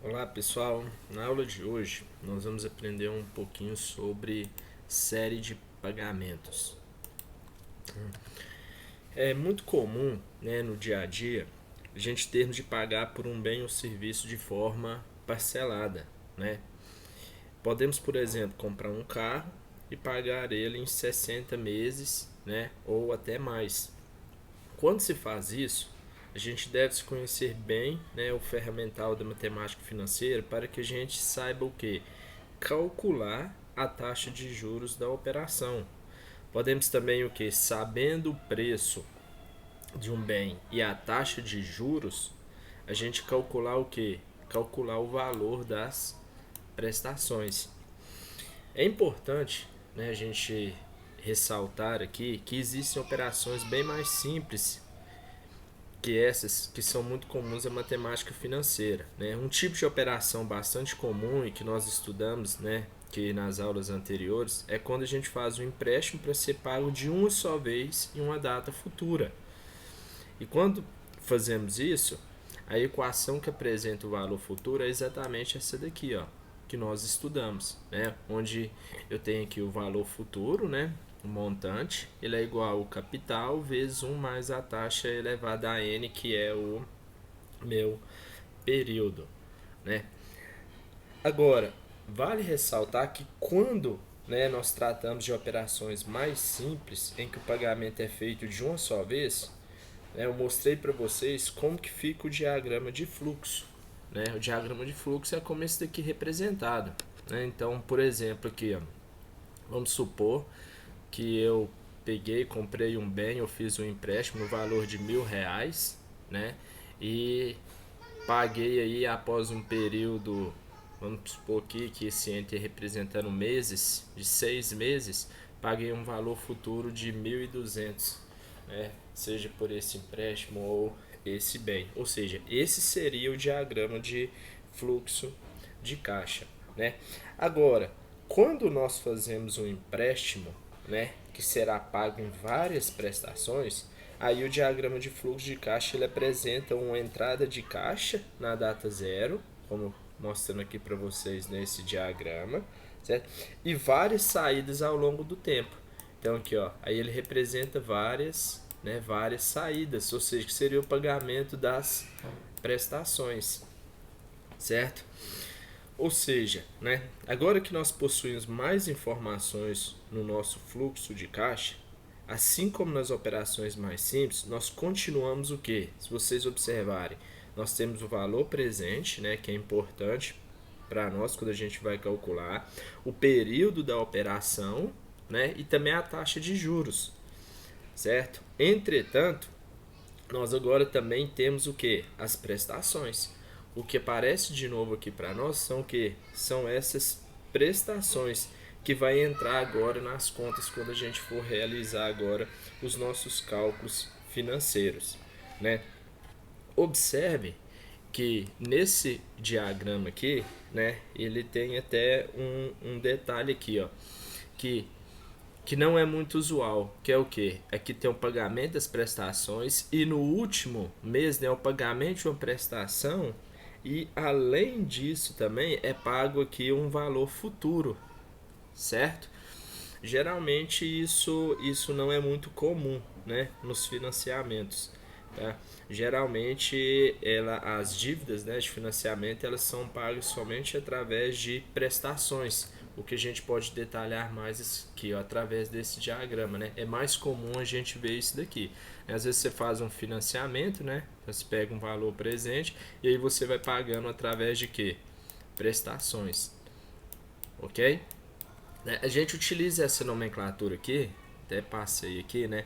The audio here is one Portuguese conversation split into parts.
Olá pessoal, na aula de hoje nós vamos aprender um pouquinho sobre série de pagamentos. É muito comum, no dia a dia, a gente termos de pagar por um bem ou serviço de forma parcelada, né? Podemos, por exemplo, comprar um carro e pagar ele em 60 meses, né, ou até mais. Quando se faz isso, a gente deve se conhecer bem, né, o ferramental da matemática financeira para que a gente saiba o que? Calcular a taxa de juros da operação. Podemos também o que? Sabendo o preço de um bem e a taxa de juros, a gente calcular o que? Calcular o valor das prestações. É importante, né, a gente ressaltar aqui que existem operações bem mais simples que essas que são muito comuns à matemática financeira, né? Um tipo de operação bastante comum e que nós estudamos, né, que nas aulas anteriores, é quando a gente faz um empréstimo para ser pago de uma só vez em uma data futura. E quando fazemos isso, a equação que apresenta o valor futuro é exatamente essa daqui, ó, que nós estudamos, né? Onde eu tenho aqui o valor futuro, né? O montante, ele é igual ao capital vezes 1 mais a taxa elevada a n, que é o meu período, né? Agora, vale ressaltar que quando, né, nós tratamos de operações mais simples, em que o pagamento é feito de uma só vez, né, eu mostrei para vocês como que fica o diagrama de fluxo. Né? O diagrama de fluxo é como esse daqui representado. Né? Então, por exemplo, aqui, ó, vamos supor que eu peguei, comprei um bem, eu fiz um empréstimo no valor de R$ 1.000, né? E paguei aí após um período, vamos supor aqui que esse ente representando meses, de 6 meses, paguei um valor futuro de 1.200, né? Seja por esse empréstimo ou esse bem. Ou seja, esse seria o diagrama de fluxo de caixa, né? Agora, quando nós fazemos um empréstimo, né, que será pago em várias prestações, aí o diagrama de fluxo de caixa ele apresenta uma entrada de caixa na data zero, como mostrando aqui para vocês nesse diagrama, certo? E várias saídas ao longo do tempo. Então aqui, ó, aí ele representa várias saídas, ou seja, que seria o pagamento das prestações, certo? Ou seja, né, agora que nós possuímos mais informações no nosso fluxo de caixa, assim como nas operações mais simples, nós continuamos o que? Se vocês observarem, nós temos o valor presente, né, que é importante para nós quando a gente vai calcular, o período da operação, né, e também a taxa de juros, certo? Entretanto, nós agora também temos o que? As prestações. O que aparece de novo aqui para nós são o que? São essas prestações que vai entrar agora nas contas quando a gente for realizar agora os nossos cálculos financeiros, né? Observe que nesse diagrama aqui, né, ele tem até um detalhe aqui, ó, que que não é muito usual, que é o que? É que tem o pagamento das prestações e no último mês, né, o pagamento de uma prestação e além disso também é pago aqui um valor futuro, certo? Geralmente isso não é muito comum, né, nos financiamentos. Tá? Geralmente as dívidas, né, de financiamento elas são pagas somente através de prestações, o que a gente pode detalhar mais aqui, ó, através desse diagrama, né? É mais comum a gente ver isso daqui. Às vezes você faz um financiamento, né? Você pega um valor presente e aí você vai pagando através de quê? Prestações, ok? A gente utiliza essa nomenclatura aqui, até passei aqui, né?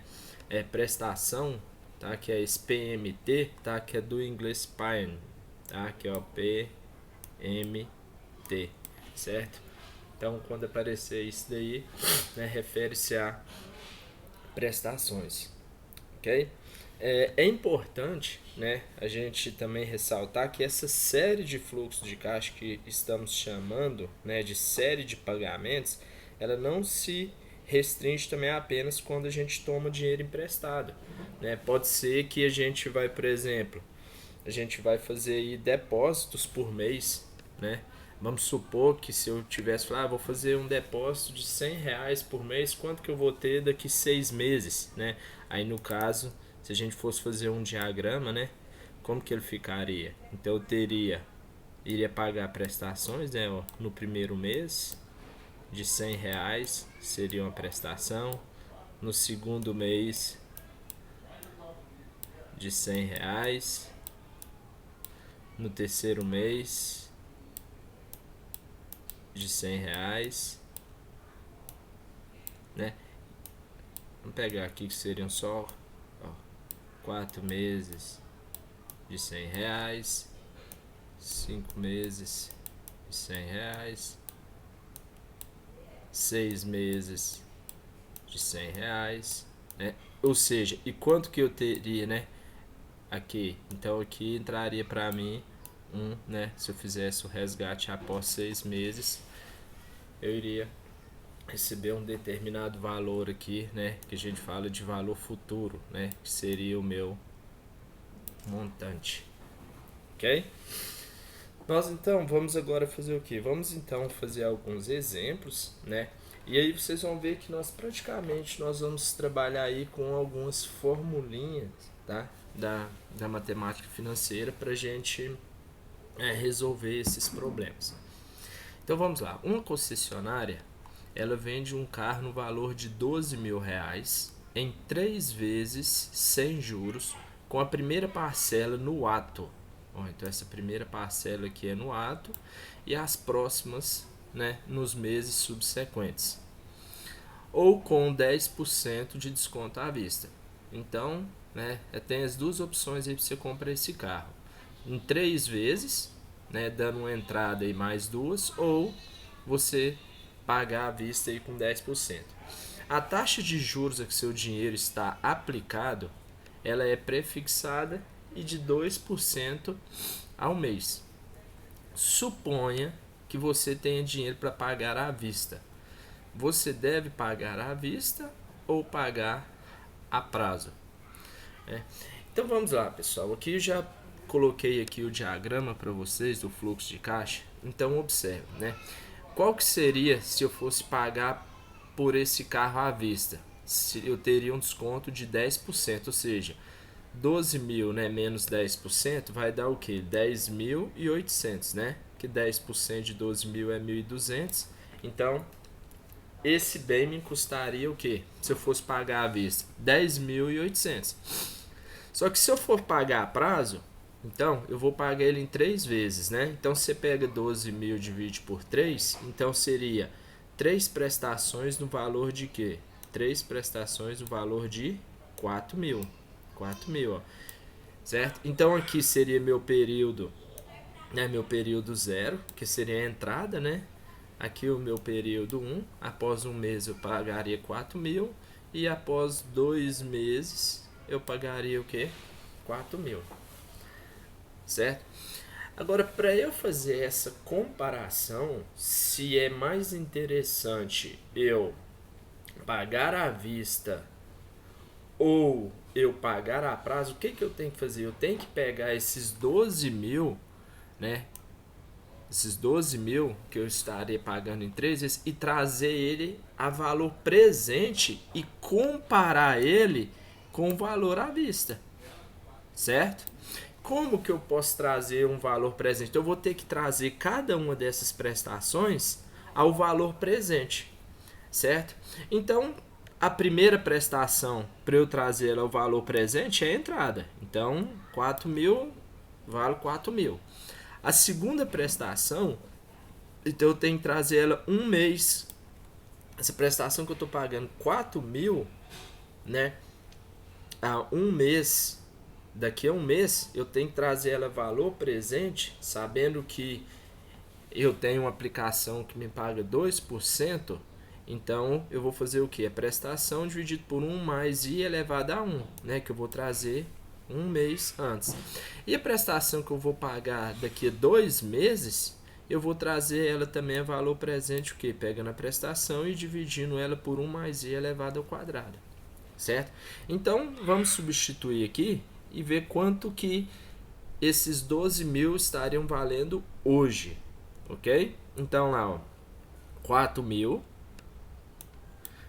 É prestação, tá? Que é esse PMT, tá? Que é do inglês PAN, tá? Que é o PMT, certo? Então, quando aparecer isso daí, né, refere-se a prestações, ok? É importante, né, a gente também ressaltar que essa série de fluxos de caixa que estamos chamando, né, de série de pagamentos, ela não se restringe também apenas quando a gente toma dinheiro emprestado, né? Pode ser que a gente vai, por exemplo, a gente vai fazer aí depósitos por mês, né? Vamos supor que se eu tivesse falado, vou fazer um depósito de R$ 100 por mês, quanto que eu vou ter daqui 6 meses, né? Aí no caso, se a gente fosse fazer um diagrama, né? Como que ele ficaria? Então eu iria pagar prestações, né? Ó, no primeiro mês de R$ 100 seria uma prestação. No segundo mês de R$ 100. No terceiro mês de R$ 100, né? Vamos pegar aqui que seriam só 4 meses de R$ 100, 5 meses de R$ 100, 6 meses de R$ 100, né? Ou seja, e quanto que eu teria, né? Aqui, então aqui entraria para mim né? Se eu fizesse o resgate após 6 meses, eu iria receber um determinado valor aqui, né? Que a gente fala de valor futuro, né? Que seria o meu montante, ok? Nós então vamos agora fazer o que? Vamos então fazer alguns exemplos, né? E aí vocês vão ver que nós vamos trabalhar aí com algumas formulinhas, tá? Da matemática financeira para a gente resolver esses problemas. Então vamos lá. Uma concessionária, ela vende um carro no valor de R$ 12.000 em 3 vezes sem juros, com a primeira parcela no ato. Então essa primeira parcela aqui é no ato e as próximas, né, nos meses subsequentes. Ou com 10% de desconto à vista. Então, né, tem as duas opções aí para você comprar esse carro. Em 3 vezes, né, dando uma entrada e mais 2, ou você pagar à vista aí com 10%. A taxa de juros a que seu dinheiro está aplicado, ela é prefixada e de 2% ao mês. Suponha que você tenha dinheiro para pagar à vista. Você deve pagar à vista ou pagar a prazo. Então vamos lá, pessoal. Aqui eu já coloquei aqui o diagrama para vocês do fluxo de caixa. Então observe, né? Qual que seria se eu fosse pagar por esse carro à vista? Eu teria um desconto de 10%, ou seja, 12.000, né, menos 10% vai dar o que? 10.800, né? Que 10% de 12.000 é 1.200. Então, esse bem me custaria o que? Se eu fosse pagar à vista? 10.800. Só que se eu for pagar a prazo, então eu vou pagar ele em 3 vezes, né? Então você pega 12.000 e divide por 3, então seria 3 prestações no valor de quê? 3 prestações no valor de 4.000. 4.000, ó. Certo? Então aqui seria meu período, né? Meu período 0, que seria a entrada, né? Aqui o meu período 1, após um mês eu pagaria 4.000 e após 2 meses eu pagaria o que? 4.000, certo? Agora, para eu fazer essa comparação, se é mais interessante eu pagar à vista ou eu pagar a prazo, o que eu tenho que fazer? Eu tenho que pegar esses 12.000, né? Esses 12.000 que eu estaria pagando em 3 vezes e trazer ele a valor presente e comparar ele com o valor à vista, certo? Como que eu posso trazer um valor presente? Eu vou ter que trazer cada uma dessas prestações ao valor presente, certo? Então, a primeira prestação para eu trazer ao valor presente é a entrada. Então, 4.000 vale 4.000. A segunda prestação, então eu tenho que trazer ela um mês. Essa prestação que eu estou pagando 4.000, né? A um mês, daqui a um mês, eu tenho que trazer ela valor presente, sabendo que eu tenho uma aplicação que me paga 2%. Então eu vou fazer o que? A prestação dividido por 1 mais I elevado a 1, né? Que eu vou trazer um mês antes. E a prestação que eu vou pagar daqui a 2 meses, eu vou trazer ela também a valor presente, o que? Pegando a prestação e dividindo ela por 1 mais I elevado ao quadrado, certo? Então vamos substituir aqui e ver quanto que esses 12.000 estariam valendo hoje, ok? Então lá, ó, 4.000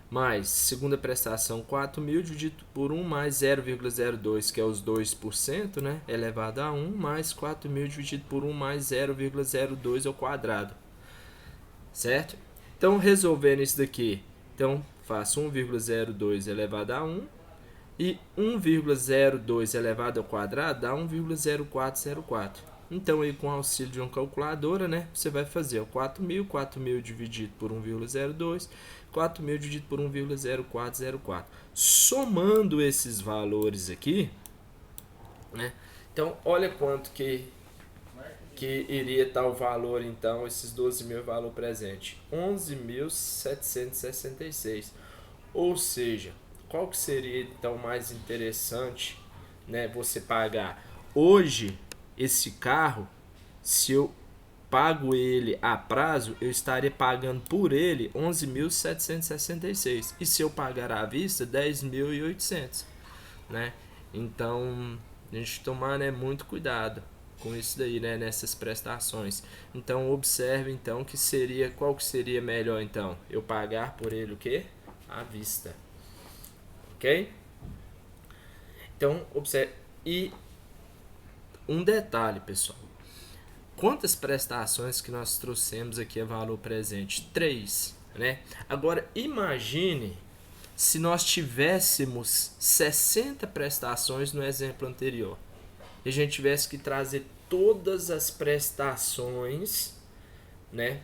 mais segunda prestação 4.000 dividido por 1 mais 0,02, que é os 2%, né, elevado a 1, mais 4.000 dividido por 1 mais 0,02 ao quadrado, certo? Então, resolvendo isso daqui, então faço 1,02 elevado a 1 e 1,02 elevado ao quadrado dá 1,0404. Então, aí, com o auxílio de uma calculadora, né, você vai fazer 4.000 dividido por 1,02, 4.000 dividido por 1,0404. Somando esses valores aqui, né, então, olha quanto que iria estar o valor, então, esses 12.000 valor presente. 11.766. Ou seja, qual que seria então mais interessante, né, você pagar hoje esse carro? Se eu pago ele a prazo, eu estaria pagando por ele 11.766 e se eu pagar à vista 10.800, né? Então a gente tomar, né, muito cuidado com isso daí, né, nessas prestações. Então observe então que seria, qual que seria melhor então? Eu pagar por ele o quê? À vista. Ok? Então, observe. E um detalhe, pessoal. Quantas prestações que nós trouxemos aqui a valor presente? 3, né? Agora, imagine se nós tivéssemos 60 prestações no exemplo anterior. E a gente tivesse que trazer todas as prestações, né,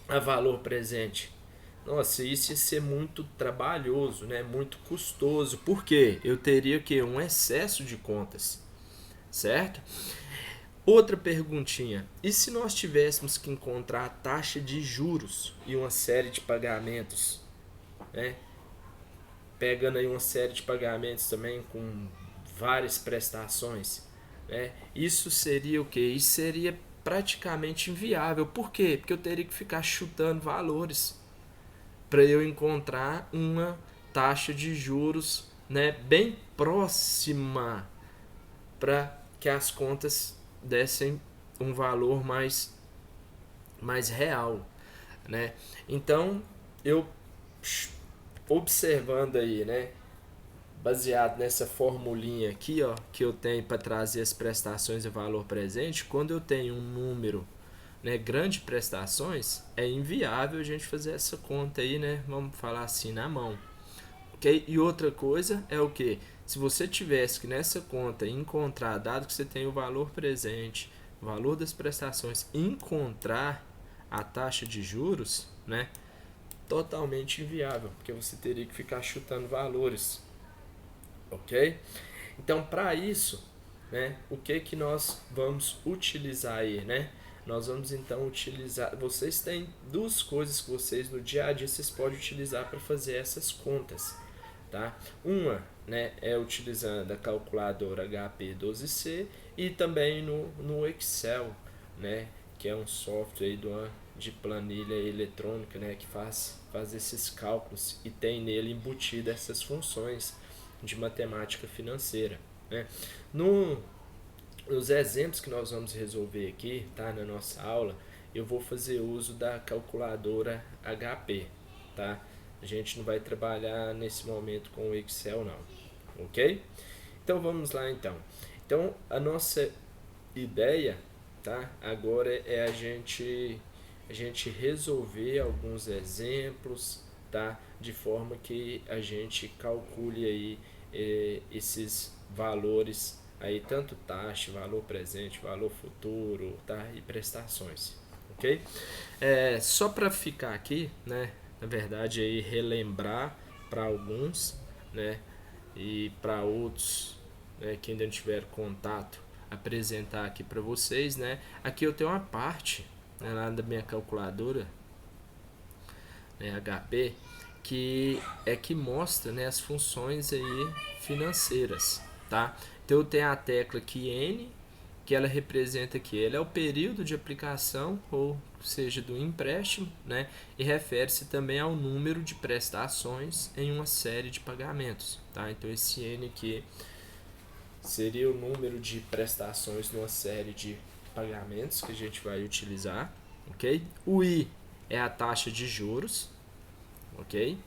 a valor presente. Nossa, isso ia ser muito trabalhoso, né? Muito custoso. Por quê? Eu teria que um excesso de contas, certo? Outra perguntinha. E se nós tivéssemos que encontrar a taxa de juros e uma série de pagamentos, né? Pegando aí uma série de pagamentos também com várias prestações, né? Isso seria o quê? Isso seria praticamente inviável. Por quê? Porque eu teria que ficar chutando valores para eu encontrar uma taxa de juros, né, bem próxima para que as contas dessem um valor mais real, né? Então, eu observando aí, né, baseado nessa formulinha aqui, ó, que eu tenho para trazer as prestações e valor presente, quando eu tenho um número, né, grande prestações, é inviável a gente fazer essa conta aí, né? Vamos falar assim na mão. Ok? E outra coisa é o que? Se você tivesse que nessa conta encontrar, dado que você tem o valor presente, o valor das prestações, encontrar a taxa de juros, né? Totalmente inviável, porque você teria que ficar chutando valores, ok? Então, para isso, né, o que nós vamos utilizar aí, né? Nós vamos então utilizar. Vocês têm duas coisas que vocês no dia a dia vocês podem utilizar para fazer essas contas, tá? Uma, né, é utilizando a calculadora HP12C e também no Excel, né, que é um software aí de planilha eletrônica, né, que faz esses cálculos e tem nele embutido essas funções de matemática financeira, né? Nos exemplos que nós vamos resolver aqui, tá, na nossa aula, eu vou fazer uso da calculadora HP, tá? A gente não vai trabalhar nesse momento com o Excel não, ok? Então vamos lá então. Então a nossa ideia, tá, agora é a gente resolver alguns exemplos, tá, de forma que a gente calcule aí esses valores aí, tanto taxa, valor presente, valor futuro, tá, e prestações, ok? Só para ficar aqui, né, na verdade aí relembrar para alguns, né, e para outros, né, que ainda não tiveram contato, apresentar aqui para vocês, né? Aqui eu tenho uma parte, né, lá da minha calculadora, né, HP, que mostra, né, as funções aí financeiras, tá? Então eu tenho a tecla aqui N, que ela representa que ele é o período de aplicação, ou seja, do empréstimo, né? E refere-se também ao número de prestações em uma série de pagamentos, tá? Então esse N aqui seria o número de prestações numa série de pagamentos que a gente vai utilizar, ok? O I é a taxa de juros, ok?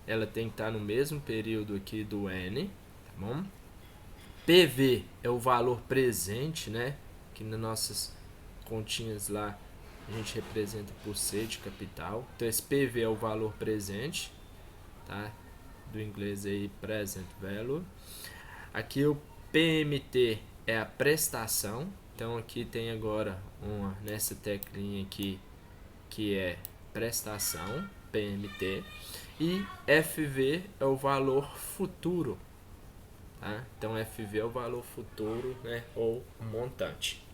Ela tem que estar no mesmo período aqui do N, tá bom? PV é o valor presente, né? Que nas nossas continhas lá a gente representa por C de capital. Então esse PV é o valor presente, tá? Do inglês aí present value. Aqui o PMT é a prestação. Então aqui tem agora uma nessa teclinha aqui que é prestação, PMT, e FV é o valor futuro, tá? Então FV é o valor futuro, né, ou montante,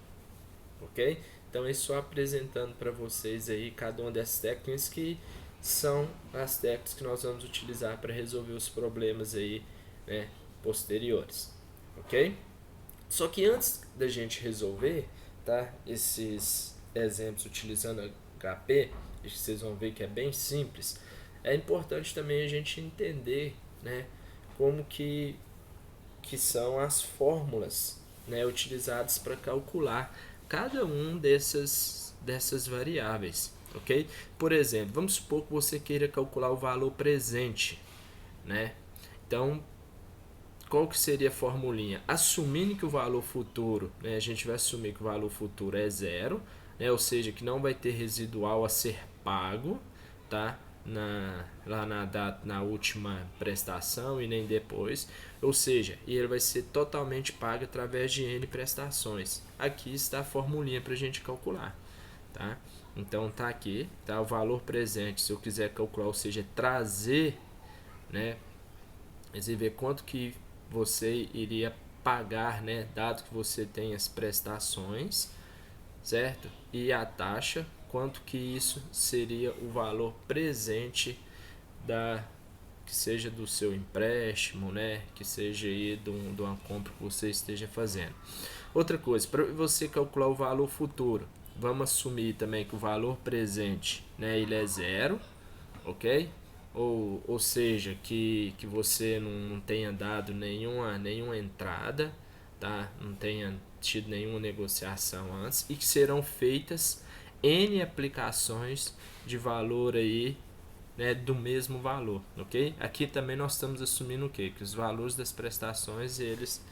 ok? Então é só apresentando para vocês aí cada uma dessas técnicas que são as técnicas que nós vamos utilizar para resolver os problemas aí, né, posteriores, ok? Só que antes da gente resolver, tá, esses exemplos utilizando HP, vocês vão ver que é bem simples. É importante também a gente entender, né, como que são as fórmulas, né, utilizadas para calcular cada um dessas variáveis, ok? Por exemplo, vamos supor que você queira calcular o valor presente, né? Então, qual que seria a formulinha? Assumindo que o valor futuro, né, a gente vai assumir que o valor futuro é zero, né, ou seja, que não vai ter residual a ser pago, tá? Lá na última prestação e nem depois, ou seja, ele vai ser totalmente pago através de N prestações. Aqui está a formulinha para a gente calcular, tá? Então tá aqui, tá o valor presente. Se eu quiser calcular, ou seja, trazer, né, você ver quanto que você iria pagar, né, dado que você tem as prestações, certo? E a taxa, quanto que isso seria o valor presente da que seja do seu empréstimo, né, que seja aí de uma compra que você esteja fazendo. Outra coisa, para você calcular o valor futuro, vamos assumir também que o valor presente, né, ele é zero, ok? Ou seja, que você não tenha dado nenhuma entrada, tá? Não tenha tido nenhuma negociação antes e que serão feitas N aplicações de valor aí, né, do mesmo valor, ok? Aqui também nós estamos assumindo o quê? Que os valores das prestações eles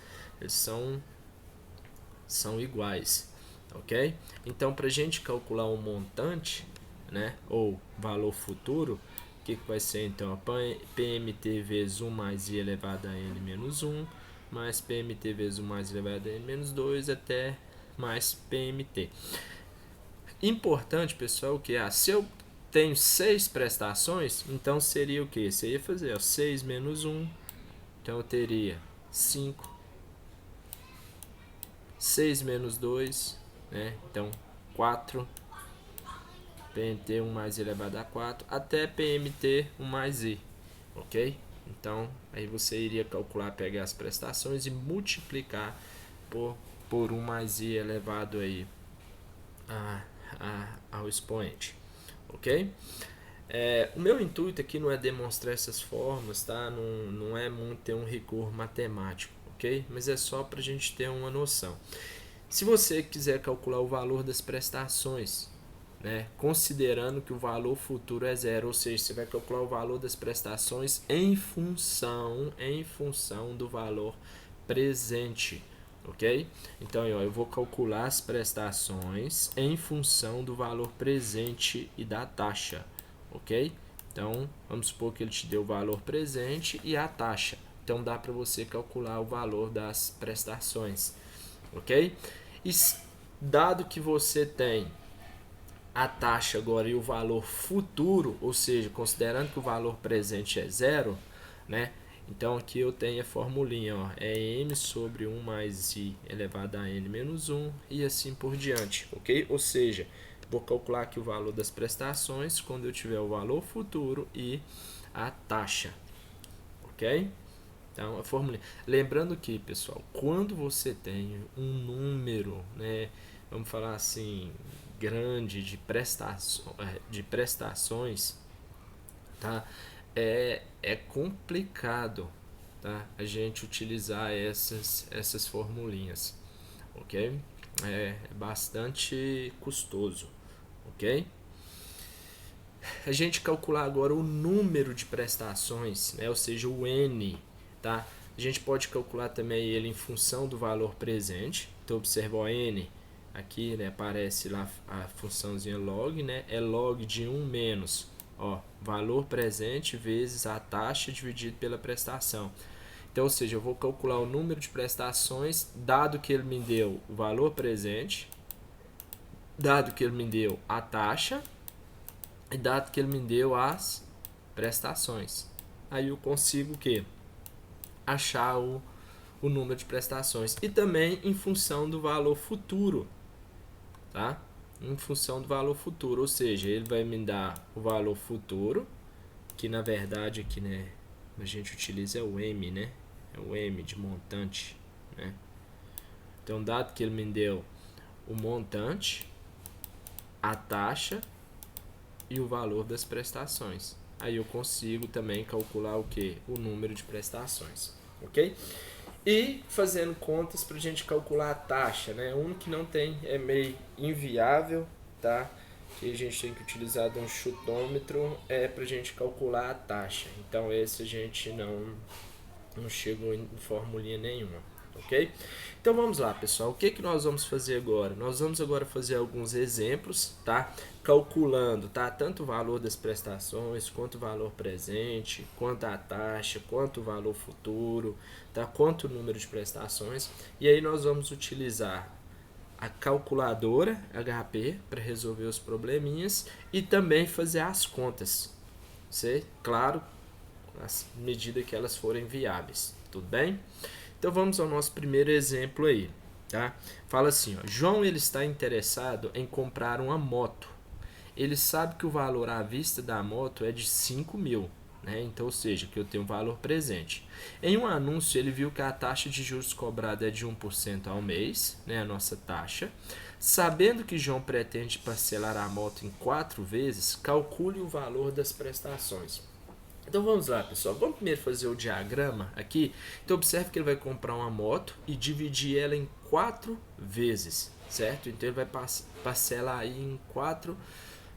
são iguais, ok? Então, para a gente calcular um montante, né, ou valor futuro, o que vai ser então? PMT vezes 1 mais I elevado a N menos 1, mais PMT vezes 1 mais I elevado a N menos 2, até mais PMT. Importante, pessoal, que se eu tenho 6 prestações, então seria o que? Você ia fazer 6 menos 1, então eu teria 5, 6 menos 2, né? Então 4, PMT 1 mais I elevado a 4, até PMT 1 mais I, ok? Então aí você iria calcular, pegar as prestações e multiplicar por 1 mais I elevado aí ao expoente, ok? O meu intuito aqui não é demonstrar essas formas, tá? Não é muito ter um rigor matemático, ok? Mas é só para a gente ter uma noção. Se você quiser calcular o valor das prestações, né, considerando que o valor futuro é zero, ou seja, você vai calcular o valor das prestações em função do valor presente, ok? Então eu vou calcular as prestações em função do valor presente e da taxa, ok? Então vamos supor que ele te deu o valor presente e a taxa, então dá para você calcular o valor das prestações, ok? E dado que você tem a taxa agora e o valor futuro, ou seja, considerando que o valor presente é zero, né? Então aqui eu tenho a formulinha, ó, é m sobre 1 mais i elevado a n menos 1 e assim por diante, ok? Ou seja, vou calcular aqui o valor das prestações quando eu tiver o valor futuro e a taxa, ok? Então a fórmula. Lembrando que, pessoal, quando você tem um número, né, vamos falar assim, grande de prestações, tá? É complicado, tá? A gente utilizar essas formulinhas, ok? É bastante custoso, ok? A gente calcular agora o número de prestações, né? Ou seja, o N, tá? A gente pode calcular também ele em função do valor presente. Então, observa o N, aqui, né, aparece lá a funçãozinha log, né? É log de 1 menos, ó, valor presente vezes a taxa dividido pela prestação. Então, ou seja, eu vou calcular o número de prestações, dado que ele me deu o valor presente, dado que ele me deu a taxa, e dado que ele me deu as prestações. Aí eu consigo o quê? Achar o número de prestações. E também em função do valor futuro, tá? Em função do valor futuro, ou seja, ele vai me dar o valor futuro, que na verdade aqui, né, a gente utiliza o M, né? É o M de montante, né? Então, dado que ele me deu o montante, a taxa e o valor das prestações, aí eu consigo também calcular o que? O número de prestações, ok? E fazendo contas para a gente calcular a taxa, né? Um que não tem, é meio inviável, tá? Que a gente tem que utilizar um chutômetro para a gente calcular a taxa. Então esse a gente não chegou em formulinha nenhuma, ok? Então vamos lá, pessoal. O que nós vamos fazer agora? Nós vamos agora fazer alguns exemplos, tá? Calculando, tá? Tanto o valor das prestações, quanto o valor presente, quanto a taxa, quanto o valor futuro, tá? Quanto o número de prestações. E aí nós vamos utilizar a calculadora HP para resolver os probleminhas e também fazer as contas, certo? Claro, à medida que elas forem viáveis, tudo bem? Então vamos ao nosso primeiro exemplo aí, tá? Fala assim, ó, João ele está interessado em comprar uma moto. Ele sabe que o valor à vista da moto é de 5.000, né? Então, ou seja, que eu tenho um valor presente. Em um anúncio ele viu que a taxa de juros cobrada é de 1% ao mês, né? A nossa taxa. Sabendo que João pretende parcelar a moto em 4 vezes, calcule o valor das prestações. Então vamos lá, pessoal. Vamos primeiro fazer o diagrama aqui. Então observe que ele vai comprar uma moto e dividir ela em 4 vezes, certo? Então ele vai parcelar aí em 4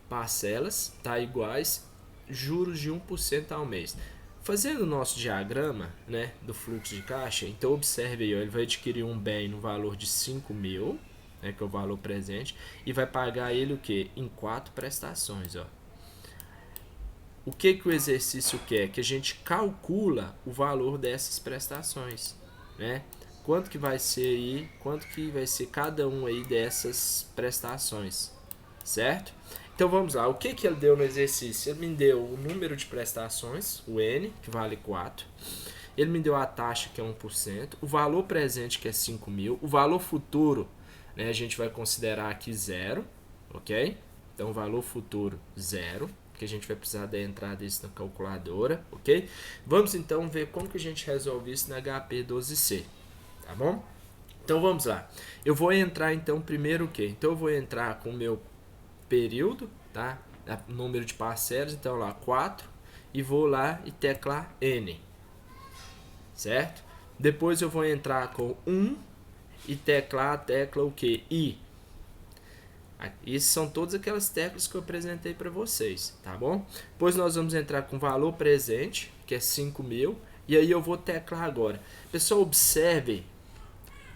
parcelas, tá? Iguais, juros de 1% ao mês. Fazendo o nosso diagrama, né, do fluxo de caixa, então observe aí, ó, ele vai adquirir um bem no valor de 5.000, né, que é o valor presente, e vai pagar ele o que? Em 4 prestações, ó. O que o exercício quer? Que a gente calcula o valor dessas prestações, né? Quanto que vai ser aí, quanto que vai ser cada um aí dessas prestações, certo? Então vamos lá, o que ele deu no exercício? Ele me deu o número de prestações, o N, que vale 4. Ele me deu a taxa, que é 1%, o valor presente, que é 5.000, o valor futuro, né, a gente vai considerar aqui 0, ok? Então, o valor futuro 0, que a gente vai precisar da entrada disso na calculadora, ok? Vamos então ver como que a gente resolve isso na HP12C, tá bom? Então vamos lá. Eu vou entrar então primeiro o quê? Então eu vou entrar com o meu período, tá? Número de parcelas, então lá 4, e vou lá e teclar N, certo? Depois eu vou entrar com 1 e teclar a tecla o que? I. Essas são todas aquelas teclas que eu apresentei para vocês, tá bom? Depois nós vamos entrar com valor presente, que é 5.000, e aí eu vou teclar agora. Pessoal, observe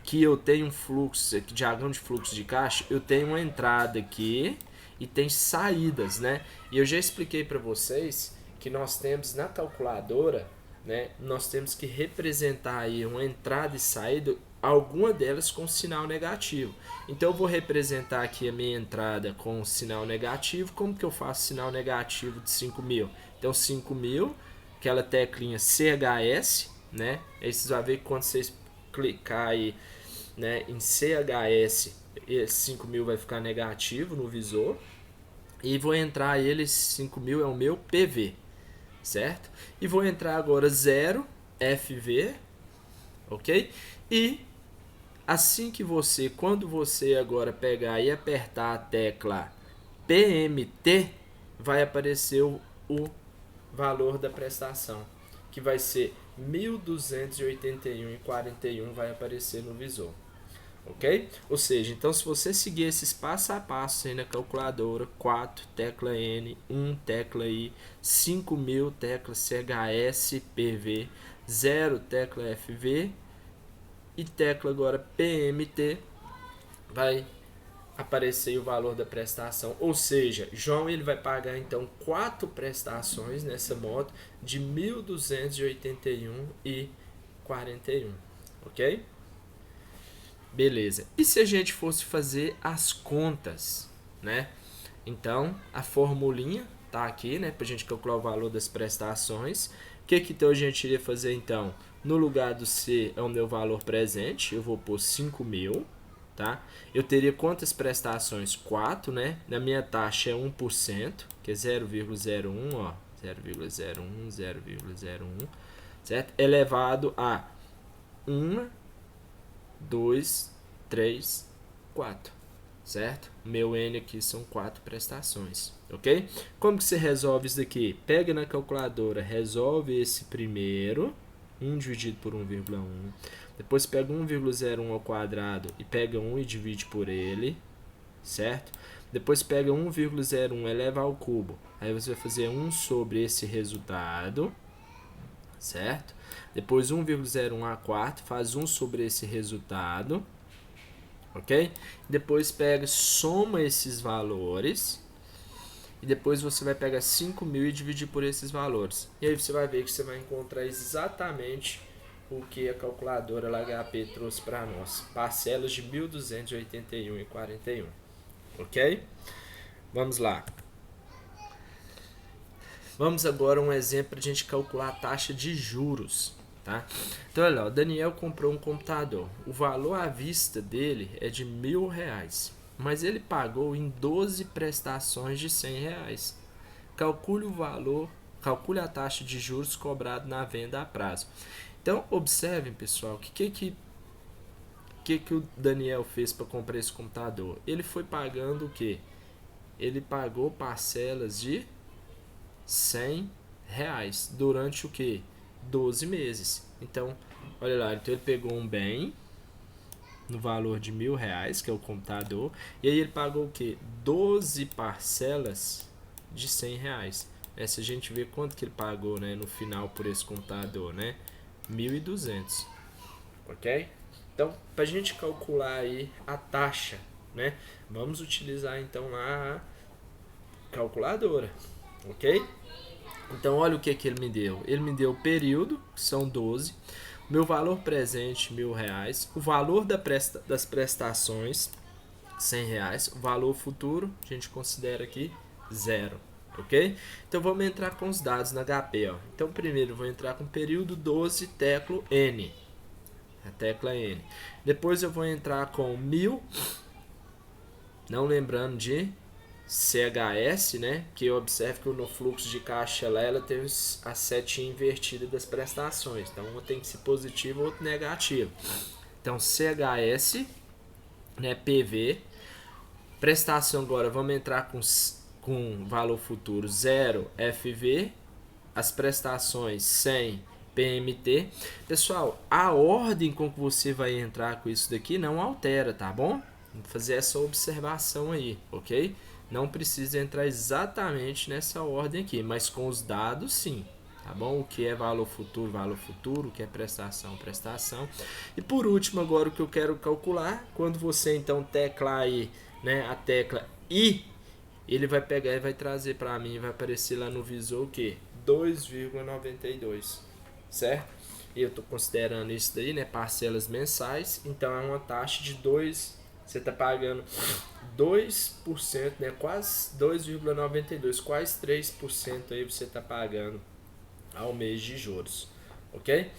que eu tenho um fluxo, aqui, diagrama de fluxo de caixa, eu tenho uma entrada aqui e tem saídas, né? E eu já expliquei para vocês que nós temos na calculadora, né, nós temos que representar aí uma entrada e saída, alguma delas com sinal negativo. Então eu vou representar aqui a minha entrada com sinal negativo. Como que eu faço sinal negativo de 5.000? Então 5.000, aquela teclinha CHS, né? Aí vocês vão ver que quando vocês clicar aí, né, em CHS, esse 5.000 vai ficar negativo no visor. E vou entrar ele, 5.000 é o meu PV, certo? E vou entrar agora 0 FV, ok? E assim que quando você agora pegar e apertar a tecla PMT, vai aparecer o valor da prestação, que vai ser 1.281,41, vai aparecer no visor. ok? Ou seja, então se você seguir esses passo a passo aí na calculadora, 4, tecla N, 1, tecla I, 5000, tecla CHS, PV, 0, tecla FV e tecla agora PMT, vai aparecer o valor da prestação. Ou seja, João ele vai pagar então 4 prestações nessa moto de 1.281,41, ok? Beleza. E se a gente fosse fazer as contas, né? Então, a formulinha tá aqui, né, pra gente calcular o valor das prestações. O que então a gente iria fazer então? No lugar do C é o meu valor presente, eu vou pôr 5.000, tá? Eu teria quantas prestações? 4, né? Na minha taxa é 1%, que é 0,01, ó, 0,01, 0,01, certo? Elevado a 1, 2, 3, 4, certo? Meu N aqui são 4 prestações, ok? Como que você resolve isso daqui? Pega na calculadora, resolve esse primeiro, 1 dividido por 1,1. Depois pega 1,01 ao quadrado e pega 1 e divide por ele, certo? Depois pega 1,01 eleva ao cubo. Aí você vai fazer 1 sobre esse resultado, certo? Depois 1,01 a quarto, faz 1 sobre esse resultado, ok? Depois pega, soma esses valores e depois você vai pegar 5.000 e dividir por esses valores. E aí você vai ver que você vai encontrar exatamente o que a calculadora HP trouxe para nós. Parcelas de 1.281,41, ok? Vamos lá. Vamos agora a um exemplo para a gente calcular a taxa de juros, tá? Então, olha lá, o Daniel comprou um computador. O valor à vista dele é de R$1.000, mas ele pagou em 12 prestações de R$100. Calcule o valor, calcule a taxa de juros cobrado na venda a prazo. Então, observem, pessoal, o que o Daniel fez para comprar esse computador? Ele foi pagando o quê? Ele pagou parcelas de R$100 durante o que? 12 meses. Então, olha lá, então ele pegou um bem no valor de R$1.000, que é o computador, e aí ele pagou o que? 12 parcelas de R$100. Se a gente vê quanto que ele pagou, né, no final por esse computador, né? 1.200, ok? Então, para a gente calcular aí a taxa, né? Vamos utilizar então a calculadora, ok? Então, olha o que ele me deu. Ele me deu o período, que são 12, meu valor presente, R$1.000, o valor das prestações, R$100, o valor futuro, a gente considera aqui 0, ok? Então, vamos entrar com os dados na HP, ó. Então, primeiro, eu vou entrar com período 12, tecla N, a tecla N. Depois, eu vou entrar com 1.000, não lembrando de CHS, né? Que eu observo que no fluxo de caixa lá ela tem a setinha invertida das prestações. Então uma tem que ser positiva ou negativa. Então CHS, né? PV. Prestação agora, vamos entrar com valor futuro 0 FV. As prestações 100 PMT. Pessoal, a ordem com que você vai entrar com isso daqui não altera, tá bom? Vou fazer essa observação aí, ok? Não precisa entrar exatamente nessa ordem aqui, mas com os dados sim, tá bom? O que é valor futuro, o que é prestação, prestação. E por último agora o que eu quero calcular, quando você então teclar aí, né, a tecla I, ele vai pegar e vai trazer para mim, vai aparecer lá no visor o que? 2,92, certo? E eu estou considerando isso daí, né, parcelas mensais, então é uma taxa de 2, você está pagando 2%, né, quase 2,92, quase 3% aí você está pagando ao mês de juros, ok?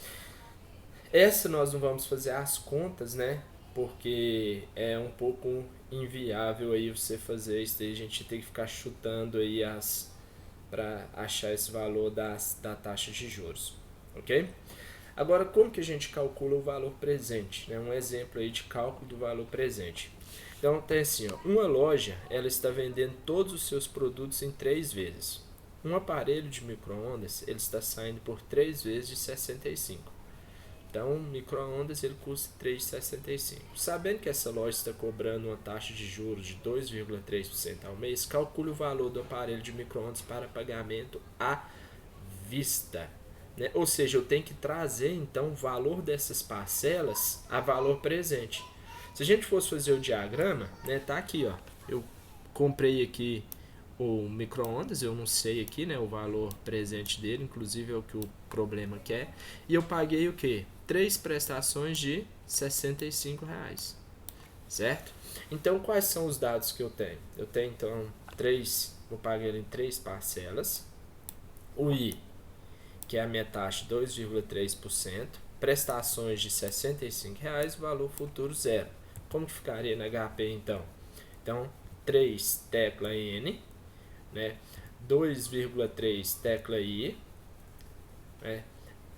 Essa nós não vamos fazer as contas, né, porque é um pouco inviável aí você fazer isso daí, a gente tem que ficar chutando aí para achar esse valor da taxa de juros, ok? Agora, como que a gente calcula o valor presente? Um exemplo aí de cálculo do valor presente. Então, tem assim, ó, uma loja ela está vendendo todos os seus produtos em 3 vezes. Um aparelho de micro-ondas ele está saindo por 3 vezes de 65. Então, micro-ondas ele custa R$ 3,65. Sabendo que essa loja está cobrando uma taxa de juros de 2,3% ao mês, calcule o valor do aparelho de micro-ondas para pagamento à vista. Né? Ou seja, eu tenho que trazer então o valor dessas parcelas a valor presente. Se a gente fosse fazer o diagrama, né, tá aqui, ó. Eu comprei aqui o micro-ondas, eu não sei aqui, né, o valor presente dele, inclusive é o que o problema quer. E eu paguei o que? 3 prestações de R$ 65, certo? Então, quais são os dados que eu tenho? Eu tenho, então, vou pagar ele em 3 parcelas. O I, que é a minha taxa, 2,3%. Prestações de R$ 65, valor futuro zero. Como que ficaria na HP, então? Então, 3 tecla N, né? 2,3 tecla I, né?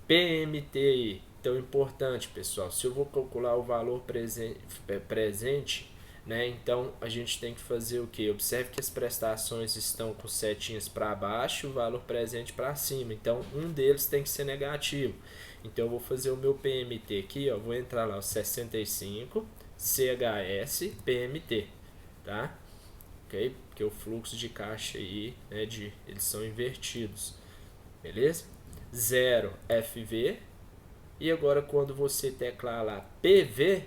PMTI, então importante, pessoal, se eu vou calcular o valor presente, né, então a gente tem que fazer o que? Observe que as prestações estão com setinhas para baixo, o valor presente para cima, então um deles tem que ser negativo. Então eu vou fazer o meu PMT aqui, ó, vou entrar lá o 65 CHS PMT, tá? Ok? Porque o fluxo de caixa aí, né, eles são invertidos, beleza? 0 FV, e agora quando você teclar lá PV,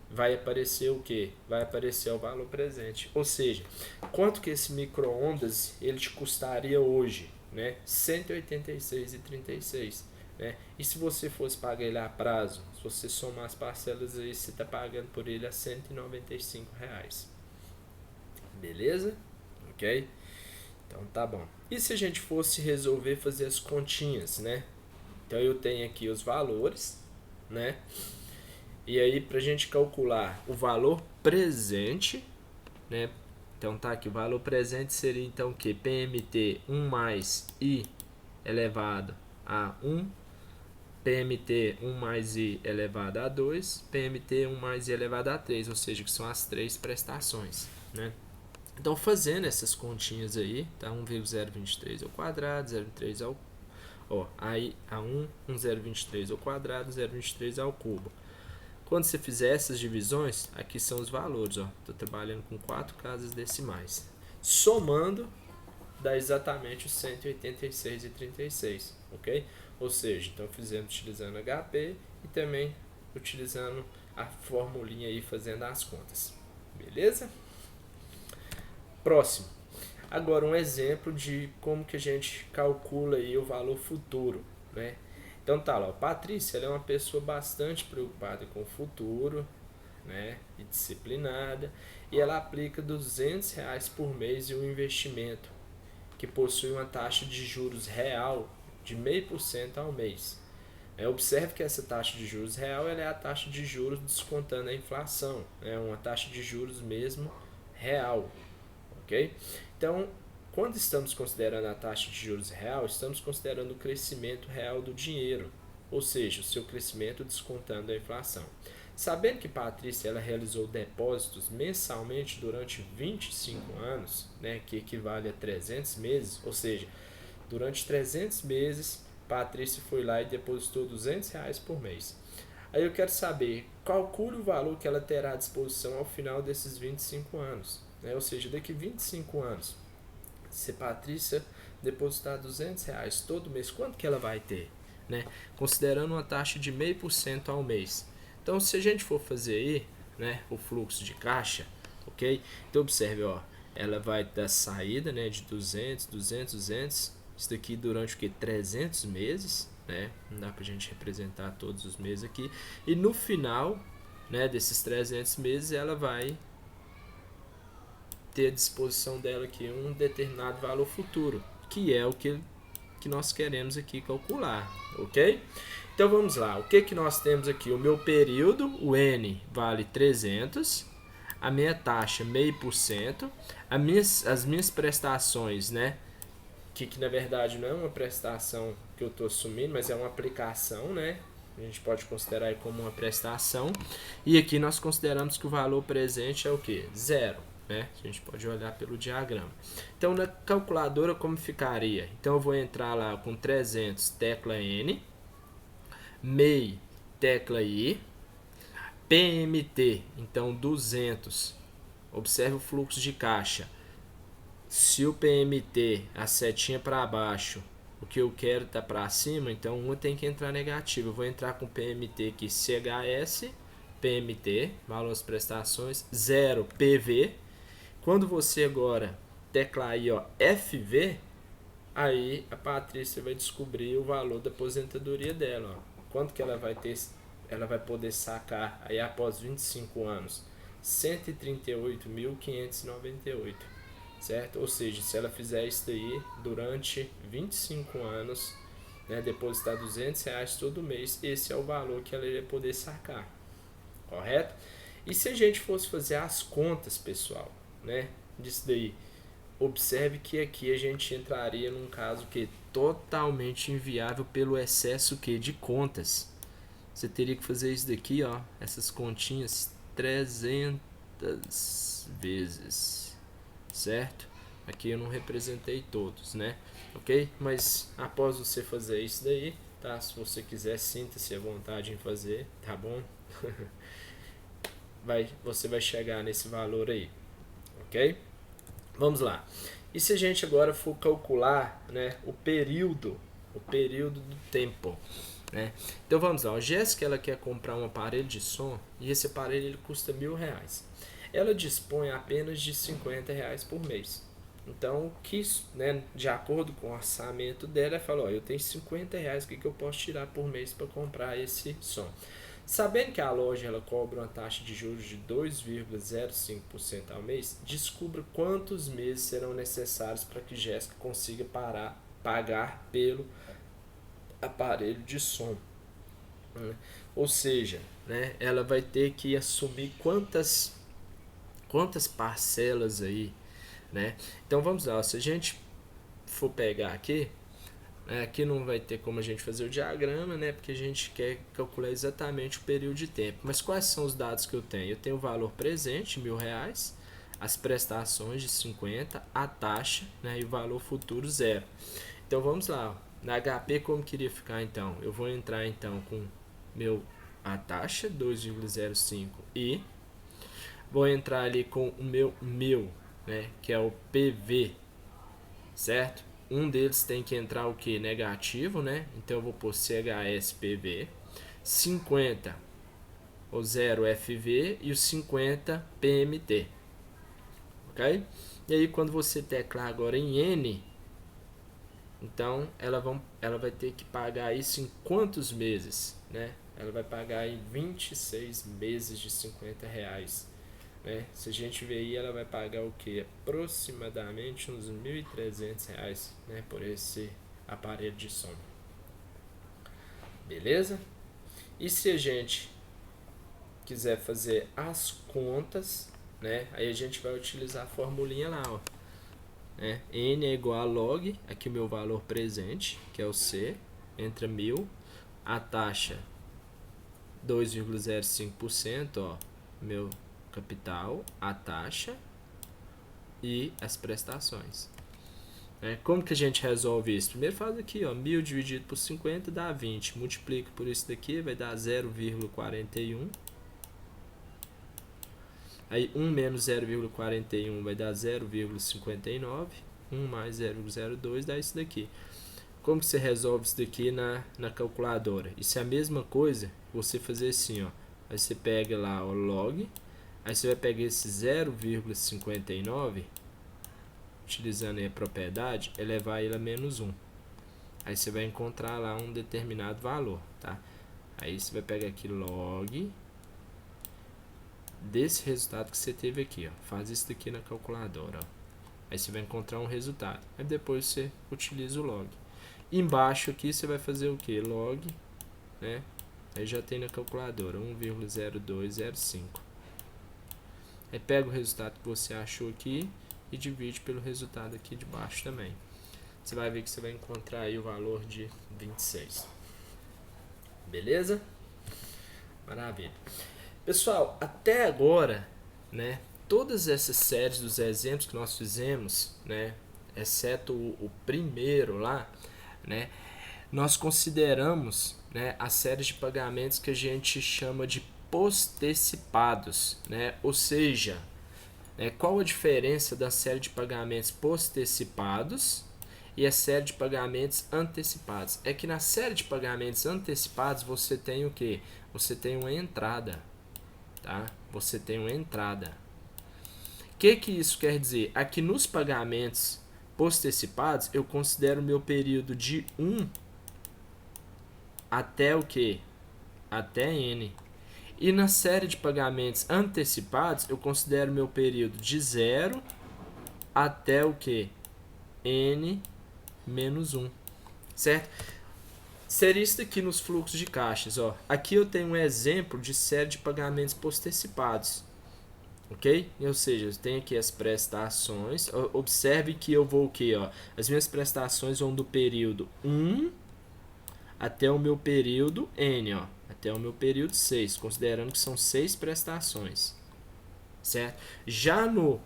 vai aparecer o que? Vai aparecer o valor presente. Ou seja, quanto que esse micro-ondas ele te custaria hoje, né? R$ 186,36, né? E se você fosse pagar ele a prazo, se você somar as parcelas aí, você está pagando por ele a R$ 195. Beleza? Ok? Então tá bom. E se a gente fosse resolver fazer as continhas, né? Então eu tenho aqui os valores, né? E aí pra gente calcular o valor presente, né? Então tá aqui, o valor presente seria então o que? PMT 1 mais I elevado a 1, PMT 1 mais I elevado a 2, PMT 1 mais I elevado a 3, ou seja, que são as 3 prestações, né? Então, fazendo essas continhas aí, tá? 1,023 ao quadrado, 0,3 ao... Ó, aí a 1,023 ao quadrado, 0,23 ao cubo. Quando você fizer essas divisões, aqui são os valores, ó. Estou trabalhando com 4 casas decimais. Somando, dá exatamente os 186,36, ok? Ou seja, então fizemos utilizando HP e também utilizando a formulinha aí, fazendo as contas. Beleza? Próximo. Agora um exemplo de como que a gente calcula aí o valor futuro, né? Então tá lá, a Patrícia, ela é uma pessoa bastante preocupada com o futuro, né? E disciplinada, e ela aplica R$ 200 por mês em um investimento que possui uma taxa de juros real de 0,5% ao mês. Observe que essa taxa de juros real ela é a taxa de juros descontando a inflação, é uma taxa de juros mesmo real. Ok? Então, quando estamos considerando a taxa de juros real, estamos considerando o crescimento real do dinheiro, ou seja, o seu crescimento descontando a inflação. Sabendo que Patrícia ela realizou depósitos mensalmente durante 25 anos, né, que equivale a 300 meses, ou seja, durante 300 meses, Patrícia foi lá e depositou R$ 200 por mês. Aí eu quero saber, calcule o valor que ela terá à disposição ao final desses 25 anos. Ou seja, daqui 25 anos, se Patrícia depositar R$ 200 todo mês, quanto que ela vai ter? Né? Considerando uma taxa de 0,5% ao mês. Então, se a gente for fazer aí, né, o fluxo de caixa, ok? Então, observe, ó, ela vai dar saída, né, de 200, 200, 200, isso daqui durante o que? 300 meses, né? Não dá pra gente representar todos os meses aqui. E no final, né, desses 300 meses, ela vai ter à disposição dela aqui um determinado valor futuro, que é o que nós queremos aqui calcular, ok? Então vamos lá, o que nós temos aqui? O meu período, o N vale 300, a minha taxa 0,5%, as minhas prestações, né? Que na verdade não é uma prestação que eu estou assumindo, mas é uma aplicação, né? A gente pode considerar como uma prestação. E aqui nós consideramos que o valor presente é o que? Zero. Né? A gente pode olhar pelo diagrama. Então, na calculadora, como ficaria? Então, eu vou entrar lá com 300, tecla N, MEI, tecla aí, PMT, então 200. Observe o fluxo de caixa. Se o PMT, a setinha para baixo, o que eu quero tá para cima, então uma tem que entrar negativo. Eu vou entrar com PMT aqui, CHS, PMT, valor das prestações, 0 PV. Quando você agora teclar aí, ó, FV, aí a Patrícia vai descobrir o valor da aposentadoria dela, ó. Quanto que ela vai ter, ela vai poder sacar aí após 25 anos? 138.598, certo? Ou seja, se ela fizer isso daí durante 25 anos, né, depositar R$ 200 todo mês, esse é o valor que ela iria poder sacar, correto? E se a gente fosse fazer as contas, pessoal, né, disso daí, observe que aqui a gente entraria num caso que é totalmente inviável pelo excesso que de contas. Você teria que fazer isso daqui, ó, essas continhas 300 vezes, certo? Aqui eu não representei todos, né? Ok? Mas após você fazer isso daí, tá? Se você quiser, sinta-se à vontade em fazer, tá bom? Você vai chegar nesse valor aí, ok? Vamos lá. E se a gente agora for calcular, né, o período do tempo, né? Então vamos lá. A Jéssica, ela quer comprar um aparelho de som e esse aparelho ele custa R$ 1.000. Ela dispõe apenas de R$ 50 por mês. Então, né, de acordo com o orçamento dela, ela falou: eu tenho R$ 50 que eu posso tirar por mês para comprar esse som. Sabendo que a loja ela cobra uma taxa de juros de 2,05% ao mês, descubra quantos meses serão necessários para que Jéssica consiga pagar pelo aparelho de som. Ou seja, né, ela vai ter que assumir quantas parcelas aí, né? Então vamos lá, se a gente for pegar aqui, aqui não vai ter como a gente fazer o diagrama, né? Porque a gente quer calcular exatamente o período de tempo. Mas quais são os dados que eu tenho? Eu tenho o valor presente, R$ 1.000, as prestações de 50, a taxa, né? E o valor futuro 0. Então vamos lá. Na HP como queria ficar então? Eu vou entrar então com a taxa 2,05 e vou entrar ali com o meu, né? Que é o PV, certo? Um deles tem que entrar o que? Negativo, né? Então eu vou pôr CHSPV, 50 o 0 FV e o 50 PMT, ok? E aí quando você teclar agora em N, então ela vai ter que pagar isso em quantos meses, né? Ela vai pagar em 26 meses de R$ 50. Né? Se a gente ver aí, ela vai pagar o que? Aproximadamente uns R$ 1.300, né? Por esse aparelho de som. Beleza? E se a gente quiser fazer as contas, né? Aí a gente vai utilizar a formulinha lá, ó. Né? N é igual a log, aqui o meu valor presente, que é o C, entra 1.000, a taxa 2,05%, ó, meu capital, a taxa e as prestações. Como que a gente resolve isso? Primeiro faz aqui, ó, 1.000 dividido por 50 dá 20. Multiplica por isso daqui, vai dar 0,41. Aí 1 menos 0,41 vai dar 0,59. 1 mais 0,02 dá isso daqui. Como que você resolve isso daqui na calculadora? Isso é a mesma coisa que você fazer assim, ó. Aí você pega lá o log. Aí você vai pegar esse 0,59, utilizando aí a propriedade, elevar ele a menos 1. Aí você vai encontrar lá um determinado valor, tá? Aí você vai pegar aqui log desse resultado que você teve aqui, ó. Faz isso daqui na calculadora, ó. Aí você vai encontrar um resultado. Aí depois você utiliza o log. Embaixo aqui você vai fazer o que? Log, né? Aí já tem na calculadora 1,0205. Aí pega o resultado que você achou aqui e divide pelo resultado aqui de baixo também. Você vai ver que você vai encontrar aí o valor de 26. Beleza? Maravilha. Pessoal, até agora, né, todas essas séries dos exemplos que nós fizemos, né, exceto o primeiro lá, né, nós consideramos, né, as séries de pagamentos que a gente chama de postecipados, né? Ou seja, qual a diferença da série de pagamentos postecipados e a série de pagamentos antecipados? É que na série de pagamentos antecipados você tem o quê? Você tem uma entrada, tá? Você tem uma entrada. O que isso quer dizer? Aqui nos pagamentos postecipados eu considero o meu período de 1 até o quê? Até N. E na série de pagamentos antecipados, eu considero meu período de 0 até o que? N menos 1. Certo? Seria isso aqui nos fluxos de caixas. Ó. Aqui eu tenho um exemplo de série de pagamentos postecipados. Ok? Ou seja, eu tenho aqui as prestações. Observe que eu vou o quê? Ó? As minhas prestações vão do período 1 até o meu período N. Ó. Até o meu período 6, considerando que são 6 prestações, certo? Já no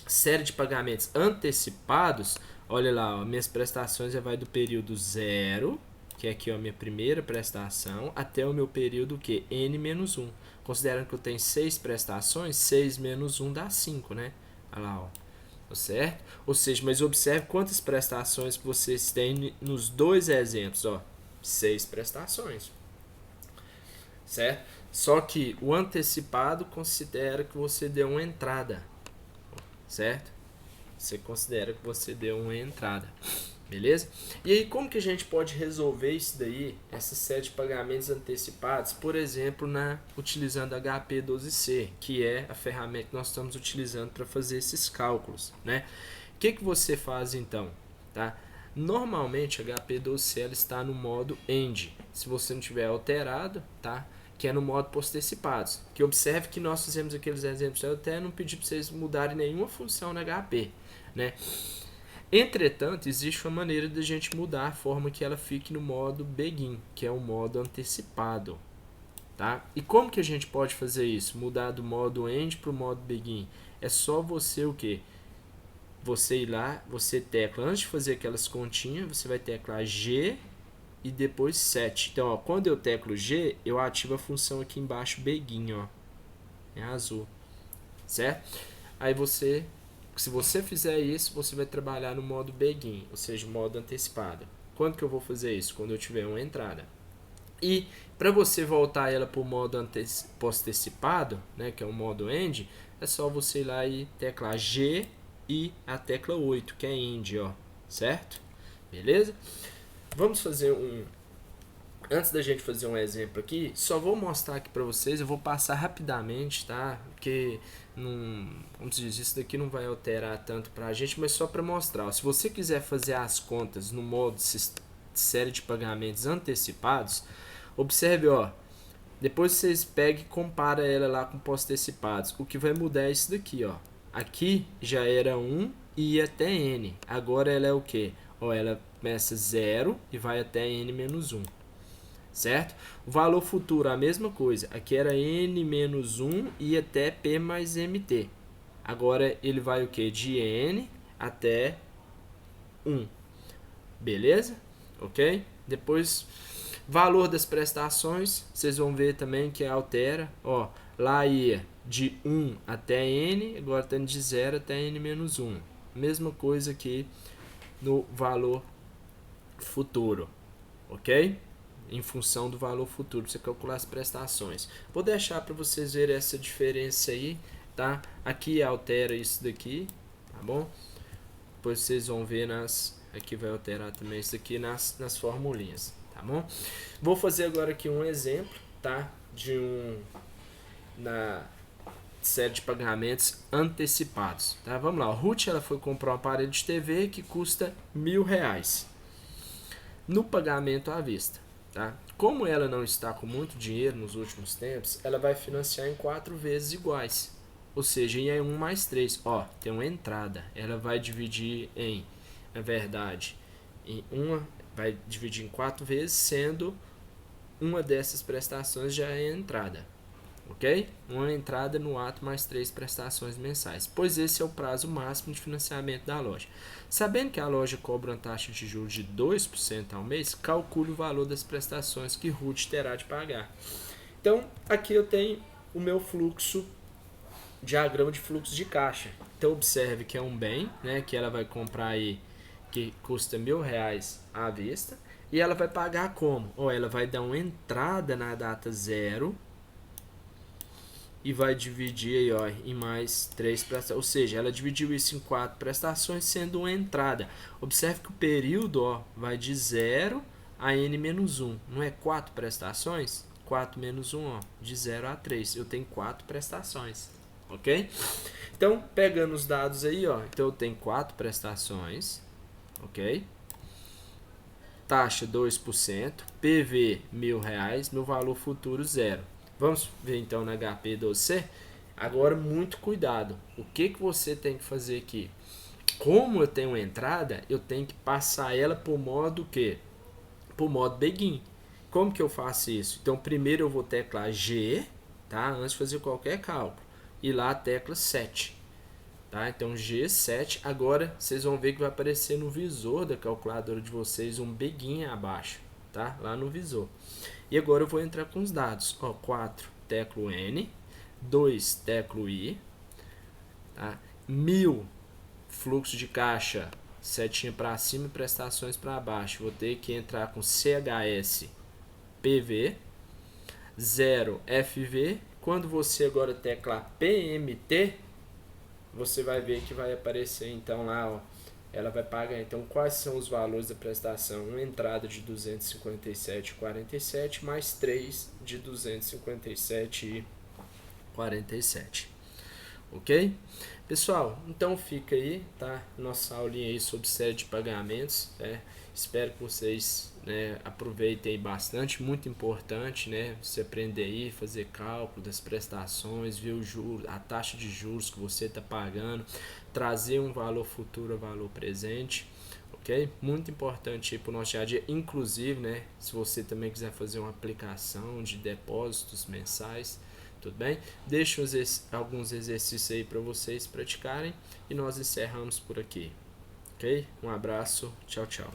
série de pagamentos antecipados, olha lá, ó, minhas prestações já vai do período 0, que é aqui ó, a minha primeira prestação, até o meu período que N menos 1. Considerando que eu tenho 6 prestações, 6 menos 1 dá 5, né? Olha lá, ó. Certo? Ou seja, mas observe quantas prestações que vocês têm nos dois exemplos, ó. 6 prestações. Certo? Só que o antecipado considera que você deu uma entrada, certo? Você considera que você deu uma entrada, beleza? E aí como que a gente pode resolver isso daí, essa série de pagamentos antecipados, por exemplo, utilizando HP12C, que é a ferramenta que nós estamos utilizando para fazer esses cálculos, né? O que você faz então, tá? Normalmente a HP12C ela está no modo END, se você não tiver alterado, tá? Que é no modo postecipados. Que observe que nós fizemos aqueles exemplos, eu até não pedi para vocês mudarem nenhuma função na HP, né? Entretanto, existe uma maneira de a gente mudar a forma que ela fique no modo Begin, que é o modo antecipado, tá? E como que a gente pode fazer isso? Mudar do modo End para o modo Begin? É só você o quê? Você ir lá, você tecla, antes de fazer aquelas continhas, você vai teclar G e depois 7. Então, ó, quando eu teclo G, eu ativo a função aqui embaixo, Begin, ó, é azul, certo? Aí você, se você fizer isso, você vai trabalhar no modo Begin, ou seja, modo antecipado. Quando que eu vou fazer isso? Quando eu tiver uma entrada. E para você voltar ela para o modo postecipado, né, que é o modo End, é só você ir lá e teclar G e a tecla 8, que é End, ó, certo? Beleza? Vamos fazer antes da gente fazer um exemplo aqui, só vou mostrar aqui para vocês, eu vou passar rapidamente, tá? Porque como se diz, isso daqui não vai alterar tanto pra gente, mas só para mostrar. Ó, se você quiser fazer as contas no modo série de pagamentos antecipados, observe, ó, depois vocês pegam e compara ela lá com postecipados. O que vai mudar é isso daqui, ó. Aqui já era 1 e ia até N. Agora ela é o que? Ó, ela começa 0 e vai até N menos 1. Certo? O valor futuro, a mesma coisa. Aqui era N menos 1 e até P mais MT. Agora ele vai o que? De N até 1. Beleza? Ok? Depois, valor das prestações, vocês vão ver também que altera. Ó, lá ia de 1 até N, agora está de 0 até N menos 1. Mesma coisa aqui no valor futuro. Ok? Em função do valor futuro, para você calcular as prestações. Vou deixar para vocês verem essa diferença aí, tá? Aqui altera isso daqui, tá bom? Depois vocês vão ver aqui vai alterar também isso aqui nas formulinhas, tá bom? Vou fazer agora aqui um exemplo, tá? Na série de pagamentos antecipados, tá? Vamos lá, a Ruth ela foi comprar um aparelho de TV que custa R$1.000 no pagamento à vista. Tá? Como ela não está com muito dinheiro nos últimos tempos, ela vai financiar em 4 vezes iguais. Ou seja, em 1 mais 3. Ó, tem uma entrada. Ela vai dividir na verdade, vai dividir em 4 vezes, sendo uma dessas prestações já é entrada. ok? Uma entrada no ato mais 3 prestações mensais, pois esse é o prazo máximo de financiamento da loja. Sabendo que a loja cobra uma taxa de juros de 2% ao mês, calcule o valor das prestações que Ruth terá de pagar. Então, aqui eu tenho o meu fluxo, diagrama de fluxo de caixa. Então, observe que é um bem, né, que ela vai comprar aí, que custa R$1.000 à vista, e ela vai pagar como? Ou ela vai dar uma entrada na data 0 e vai dividir aí, ó, em mais 3 prestações, ou seja, ela dividiu isso em 4 prestações, sendo uma entrada. Observe que o período, ó, vai de 0 a n-1, não é 4 prestações? 4 menos 1, ó, de 0 a 3, eu tenho 4 prestações, ok? Então, pegando os dados aí, ó, então eu tenho 4 prestações, ok? Taxa 2%, PV R$1.000, meu valor futuro 0. Vamos ver então na HP12C? Agora, muito cuidado. O que você tem que fazer aqui? Como eu tenho entrada, eu tenho que passar ela por modo que? Por modo begin. Como que eu faço isso? Então, primeiro eu vou teclar G, tá? Antes de fazer qualquer cálculo. E lá a tecla 7. Tá? Então, G7. Agora, vocês vão ver que vai aparecer no visor da calculadora de vocês um begin abaixo. Tá? Lá no visor. E agora eu vou entrar com os dados. Ó, 4, teclo N. 2, teclo I. Tá? 1.000, fluxo de caixa, setinha para cima e prestações para baixo. Vou ter que entrar com CHS PV. 0, FV. Quando você agora teclar PMT, você vai ver que vai aparecer então lá, ó, ela vai pagar. Então, quais são os valores da prestação? Uma entrada de 257,47 mais 3 de 257,47. Ok? Pessoal, então fica aí, tá? Nossa aulinha aí sobre série de pagamentos. Espero que vocês, né, aproveitem bastante. Muito importante, né? Você aprender aí, fazer cálculo das prestações, ver o juros, a taxa de juros que você está pagando, trazer um valor futuro a valor presente. Ok? Muito importante aí para o nosso dia a dia. Inclusive, né, se você também quiser fazer uma aplicação de depósitos mensais, tudo bem? Deixo alguns exercícios aí para vocês praticarem e nós encerramos por aqui. Ok? Um abraço, tchau, tchau.